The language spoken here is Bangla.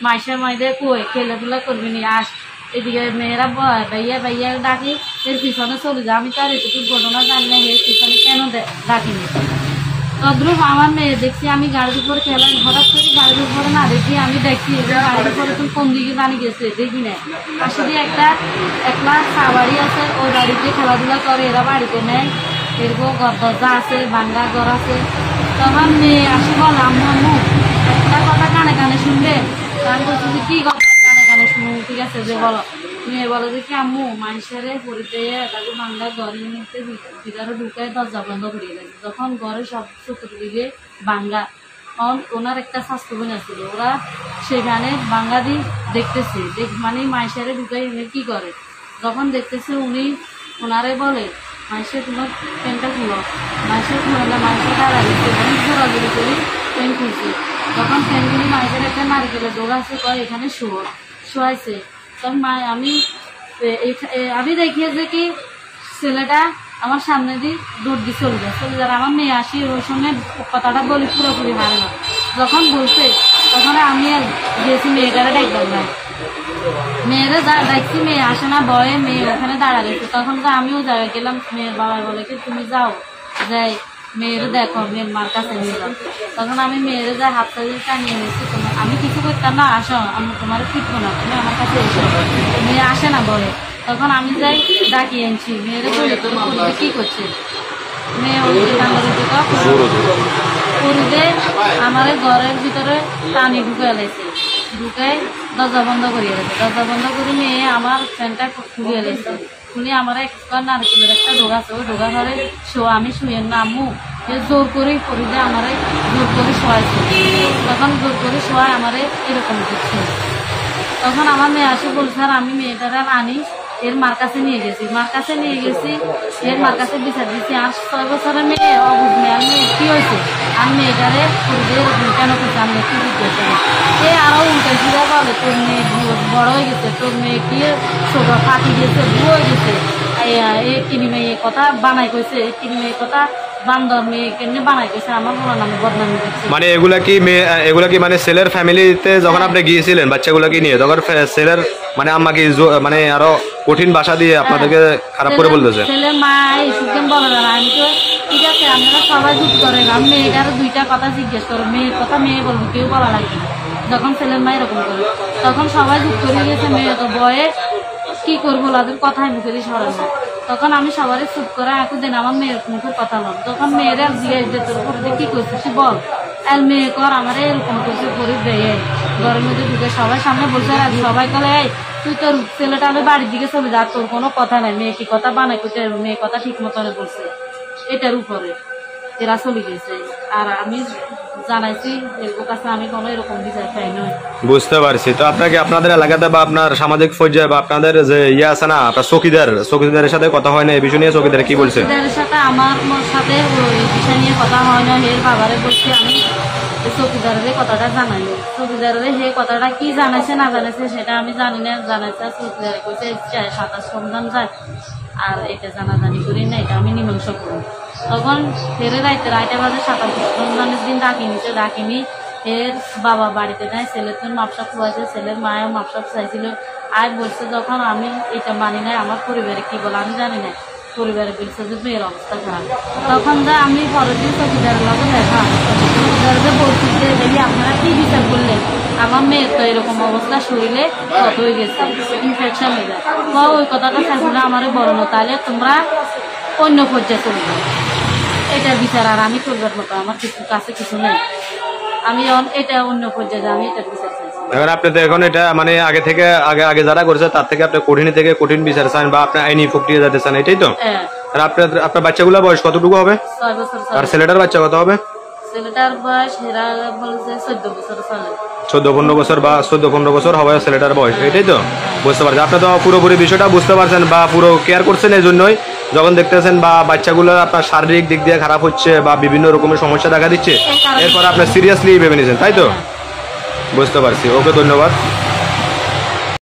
মাইসের মধ্যে কই খেলাধুলা করবি নি আস এদিকে মেয়েরা ভাইয়া ভাইয়া ডাকি এর পিছনে চলে যায়। আমি তো আর এটুকু ঘটনা জানি না এর পিছনে কেন ডাকিনি। তদ্রুপ আমার মেয়ে দেখছি আমি গাড়ির উপরে খেলা হঠাৎ করে গাড়ির উপরে না দেখি আমি দেখছি গাড়ির উপরে তুমি কোন দিকে জানি গেছে দেখি না পাশে দিয়ে একটা বাড়ি আছে ওই বাড়িতে খেলাধুলা করে এরা বাড়িতে নেয় এরকম দরজা আছে বাংলা ঘর আছে। তখন মেয়ে আসি বল আম্মু আম্মু একটা কথা কানে কানে শুনবে আমি বলছি যে কি কথা কানে কানে শুনবো ঠিক আছে যে বলো। মেয়ে বলো যে কি আম্মু মানুষের পরিতে তাকে বাংলা ঘরের মধ্যে ভিতরে ঢুকায় দরজা বন্ধ করিয়ে গেছে। যখন ঘরে সব চতুর্দিকে বাংলা ওনার একটা স্বাস্থ্য বোন ছিল ওরা সেখানে বাংলা দিয়ে দেখতেছে মানে মাইসারে ঢুকাই এনে কি করে যখন দেখতেছে উনি ওনারে বলে মাইসে তোমার প্যান্টটা খুলো মাইসে খুলে না মাইসে দাঁড়া দিচ্ছে অনেক ঘোরাঘুরি করি প্যান্ট খুলছে। তখন প্যান্টগুলি মাইসের একটা নারিকেলের ডোগা আছে কয় এখানে শোয়াইছে। তখন আমি দেখিয়েছি কি ছেলেটা আমার সামনে দিয়ে দৌড় দিয়ে চলে যায় আমার মেয়ে আসি ওই সময় কথাটা বলি পুরোপুরি হয় না। যখন বলছে তখন আমি আর গিয়েছি মেয়েটারে ডাকলাম না মেয়েরা দেখছি মেয়ে আসে না ভয়ে মেয়ে ওখানে দাঁড়া গেছে। তখন তো আমিও যাই গেলাম মেয়ের বাবা বলে কি তুমি যাও যাই মেয়েরে দেখো মেয়ের মার কাছে নিয়ে যাও। তখন আমি মেয়েরে যাই হাত দিয়ে টানিয়ে নিয়েছি তোমার আমি কিছু করতাম না আসো আমি তোমার ফিরবো না তুমি আমার কাছে এসো। মেয়ে আসে না বলে তখন আমি যাই ডাকিয়ে আনছি মেয়েরে বলে তোর কি করছে মেয়ে পরিদে আমার ঘরের ভিতরে টানি ঢুকে এলাইছে ঢুকে দরজা বন্ধ করিয়ে গেছে। দরজা বন্ধ করে মেয়ে আমার ফ্যানটা খুলিয়ে এলাইছে খুলে আমার একটা নারকেলের একটা ডোগা আছে ওই ডোগা ঘরে আমি শুয়ে না আম্মু জোর করেই পরিদে আমারে জোর করে শোয়াইছে। তখন জোর করে শোয়ায় আমারে এরকম করছে। তখন আমার মেয়ে আসে বলছে আর আমি মেয়েটারা আনি এর মার কাছে নিয়ে গেছি এর মার কাছে বিচার দিচ্ছি আর 6 বছরের মেয়ে অবুঝ মেয়ে মেয়ে কি হয়েছে আর মেয়েটারে কেন করছে আমি কি জিজ্ঞেস এ আরো উল্টে ফিরে বলে তোর মেয়ে বড় হয়ে গেছে তোর মেয়ে কি ছোট ফাঁকি গেছে বুড়ো হয়ে গেছে এ কিনি মেয়ে কথা বানাই কইছে কিনি মেয়ে কথা বান্দর মেয়ে কেমনি বানাই কইছে আমার বলা নামে বদনামি করছে। মানে এগুলা কি মানে ছেলের ফ্যামিলিতে যখন আপনি গিয়েছিলেন বাচ্চাগুলোকে নিয়ে তখন ছেলের মানে আম্মাকে মানে আরো কঠিন ভাষা দিয়ে আপনাদেরকে খারাপ করে বলতেছে ছেলের মা এইসব বলে না। আমি তো ঠিক আছে আপনারা সবাই যুদ্ধ করেন আমি মেয়েটারও 2টা কথা জিজ্ঞেস করো মেয়ের কথা মেয়ে বলবো কেউ বলা লাগবে না। যখন ছেলের মা এরকম করে তখন সবাই যুদ্ধ করে গেছে মেয়ে তো বয়ে কি করবো ওদের কথাই মুখে দিয়ে সরে না। তখন আমি সবারই চুপ করে এখন দিন আমার মেয়ের মুখের কথা বল তখন মেয়েরা জিজ্ঞেস যে তোর উপরে কি করছিস বল আর মেয়ে কর আমার এরকম করছে গরিব দেয় ঘরের মধ্যে ঢুকে সবাই সামনে বলছে আর সবাই করে এই তুই তোর ছেলেটা আমি বাড়ির দিকে চলে যা তোর কোনো কথা নাই মেয়ে কি কথা বানাই করতে মেয়ে কথা ঠিক মতো বলছে এটার উপরে এরা চলে গেছে। আর আমি জানাইছি এর কাছে আমি কোনো এরকম বিচার চাই নয়। বুঝতে পারছি। তো আপনাকে আপনাদের এলাকাতে বা আপনার সামাজিক পর্যায়ে বা আপনাদের যে ইয়ে আছে না আপনার চৌকিদারের সাথে কথা হয় না এই বিষয় নিয়ে চৌকিদার কি বলছে? চৌকিদারের সাথে আমার সাথে ওই বিষয় নিয়ে কথা হয় না এর বাবারে বলছি আমি চৌকিদারের কথাটা জানাই চৌকিদারের হে কথাটা কি জানাইছে না জানাইছে সেটা আমি জানি না জানাইছে চৌকিদারে কইছে 27 সন্ধান যায় আর এটা জানাজানি করি না এটা আমি মীমাংসা করি। তখন ফেরে রাইতে বাজে 27 সন্ধানের দিন ডাকিনি এর বাবা বাড়িতে নেয় ছেলের তো মাপসাপ খুয়াইছে ছেলের মায়ের মাপসাপ চাইছিল আর বলছে যখন আমি এটা মানি নাই আমার পরিবারে কি বলে আমি জানি না পরিবারে বলছে যে মেয়ের অবস্থা খারাপ। তখন যা আমি পরের দিন চৌকিদারের লগে দেখা চৌকিদারকে বলছি যে দেখি আপনারা কি বিচার করলেন আমার মেয়ের তো এরকম অবস্থা শরীরে কত হয়ে গেছে ইনফেকশন হয়ে যায় ওই কথাটা চাইছিল আমার বড় না তাহলে তোমরা অন্য পর্যায়ে চলে যাও এটার বিচার আর আমি করবার মতো আমার কাছে কিছু নেই আমি এটা অন্য পর্যায়ে আমি এটার বিচার চাইছি। এখন আপনি তো এখন এটা মানে আগে যারা করেছে তার থেকে আপনি কঠিন থেকে কঠিন বিচার চান বা আপনি আইনি প্রক্রিয়া যেতে চান এটাই তো? আর আপনার বাচ্চাগুলো বয়স কতটুকু হবে? 6 বছর। আর ছেলেটার বাচ্চা কত হবে? ছেলেটার বয়স এরা বলছে 14 বছর চলে 14-15 বছর বা 14-15 বছর হবে ছেলেটার বয়স এটাই তো? বুঝতে পারছি। আপনি তো পুরোপুরি বিষয়টা বুঝতে পারছেন বা পুরো কেয়ার করছেন এই জন্যই যখন দেখতেছেন বা বাচ্চাগুলো আপনার শারীরিক দিক দিয়ে খারাপ হচ্ছে বা বিভিন্ন রকমের সমস্যা দেখা দিচ্ছে এরপর আপনি সিরিয়াসলি ভেবে নিয়েছেন তাই তো? বুঝতে পারছি। ওকে ধন্যবাদ।